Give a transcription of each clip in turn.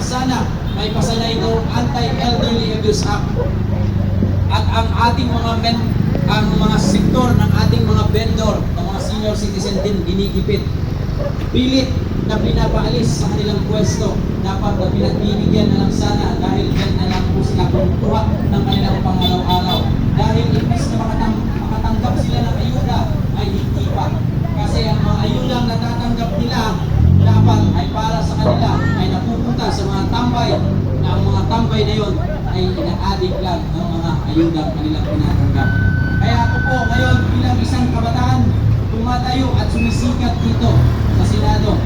sana may pasala ito Anti-Elderly Abuse Act. At ang ating ang mga sektor ng ating mga vendor, ng mga senior citizen din ginigipit. Pilit na pinapaalis sa kanilang pwesto, dapat na pinagbibigyan na lang sana dahil dyan na lang po sila kumukuha ng kanilang pangaraw-araw. Dahil imbis na makatanggap sila ng ayuda, ay hindi pa. Kasi ang mga ayuda na natatanggap nila, dapat ay para sa kanila, ay napupunta sa mga tambay, na ang mga tambay na yon ay ina-addict lang ang mga ayuda kanilang pinatanggap. Kaya ako po ngayon bilang isang kabataan, tumatayo at sumisikat dito sa Senado.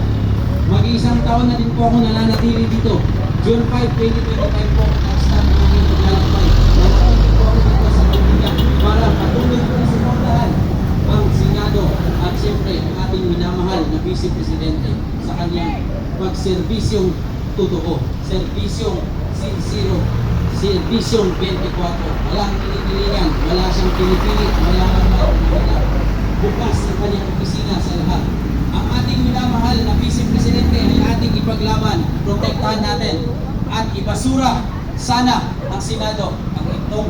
Mag-iisang taon na din po ako nananatili dito. June 5, 2025 po, nag-start ng aming paglalakbay. Nanatili po ako dito sa Pilipinas para patuloy po na suportahan ang Senado at siyempre ang ating minamahal na Vice Presidente sa kanyang pagserbisyong totoo, serbisyong sincero, serbisyong 24. Walang pinipilingan, wala siyang pinipilit, wala bukas sa kanyang opisina sa lahat. Ang ating minamahal na Vice Presidente ay ating ipaglaban, protektahan natin at ibasura sana ng Senado ang itong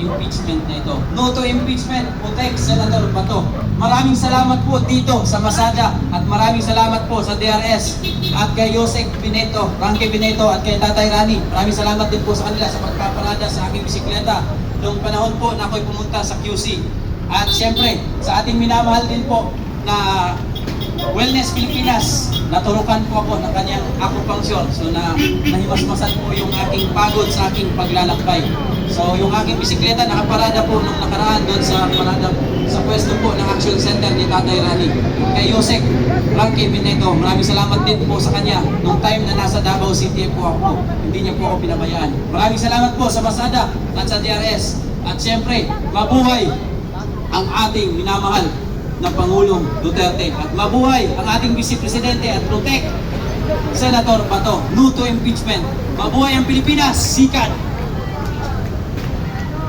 impeachment na ito. No to impeachment, protect Senator Bato. Maraming salamat po dito sa Masada at maraming salamat po sa DRS at kay Yosek Bineto, Ranke Bineto at kay Tatay Rani. Maraming salamat din po sa kanila sa pagpaparada sa aking bisikleta noong panahon po na ako'y pumunta sa QC. At siyempre, sa ating minamahal din po na Wellness Pilipinas, naturukan po ako ng kanyang acupuncture. So nahimasmasan po yung aking pagod sa aking paglalakbay. So yung aking bisikleta nakaparada po nung nakaraan doon sa parada sa pwesto po ng Action Center ni Tatay Rani. Kay Yosek Ranke Bineto, maraming salamat din po sa kanya nung time na nasa Davao City po ako. Hindi niya po ako pinabayaan. Maraming salamat po sa Masada at sa DRS. At siyempre, mabuhay ang ating minamahal na Pangulong Duterte at mabuhay ang ating Vice Presidente at protect Senator Bato. No to impeachment. Mabuhay ang Pilipinas. Sikat!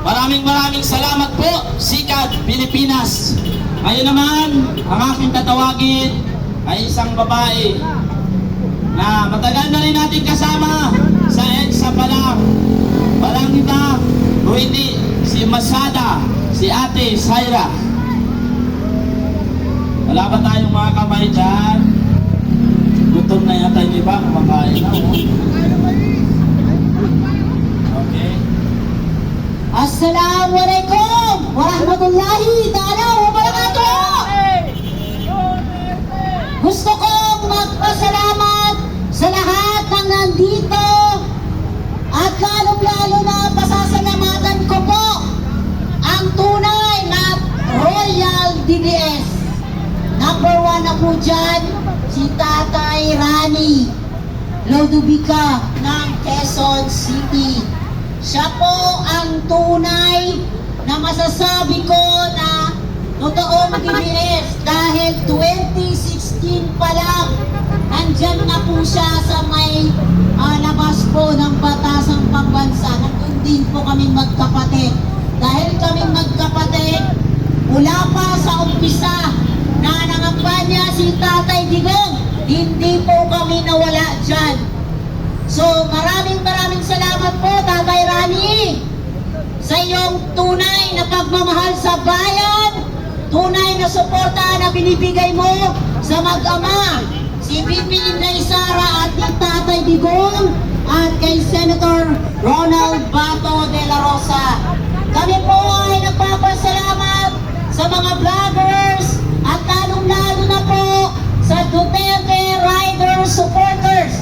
Maraming salamat po, Sikat Pilipinas. Ngayon naman, ang aking tatawagin ay isang babae na matagal na rin natin kasama sa EDSA Balangita, Ruidi, si Masada, si Ate Saira. Wala ba tayong mga kamay dyan? Gutom na yata yung iba, kumakain na. Okay. Assalamualaikum warahmatullahi ta'ala wabarakatuh. Gusto kong magpasalamat sa lahat ng nandito at lalong-lalo na pasasalamatan ko po ang tunay na Royal DDS. Number 1 na po dyan, si Tatay Rani Lodovica ng Quezon City. Siya po ang tunay na masasabi ko na totoong DDS dahil 2016 pa lang andyan na po siya sa may labas po ng Batasang Pambansa. Nandun din po kaming magkapatid. Dahil kaming magkapatid, mula pa sa umpisa na nangampanya si Tatay Digong, hindi po kami nawala dyan. So maraming salamat po Tatay Rani sa iyong tunay na pagmamahal sa bayan, tunay na suporta na binibigay mo sa mag-ama, si VP Inday Sara at ni Tatay Digong at kay Senator Ronald Bato de la Rosa. Kami po ay nagpapasalamat sa mga vloggers at lalong-lalo na po sa Duterte Rider supporters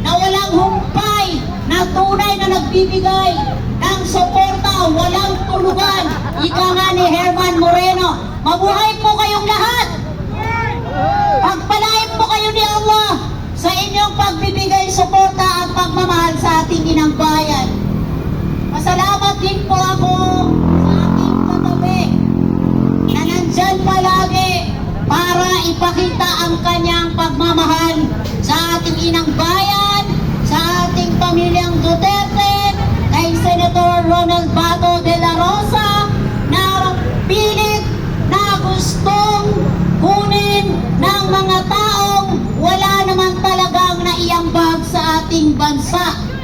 na walang humpay, na tunay na nagbibigay ng suporta, walang tulugan. Ika nga ni Herman Moreno, mabuhay po kayong lahat. Pagpalain po kayo ni Allah sa inyong pagbibigay suporta at pagmamahal sa ating inang bayan. Masalamat din po ako sa aking katabi na nandyan palagi para ipakita ang kanyang pagmamahal sa ating inang bayan, sa ating pamilyang Duterte, kay Senator Ronald Bato de la Rosa na pilit na gustong kunin ng mga taong wala naman talagang naiambag sa ating bansa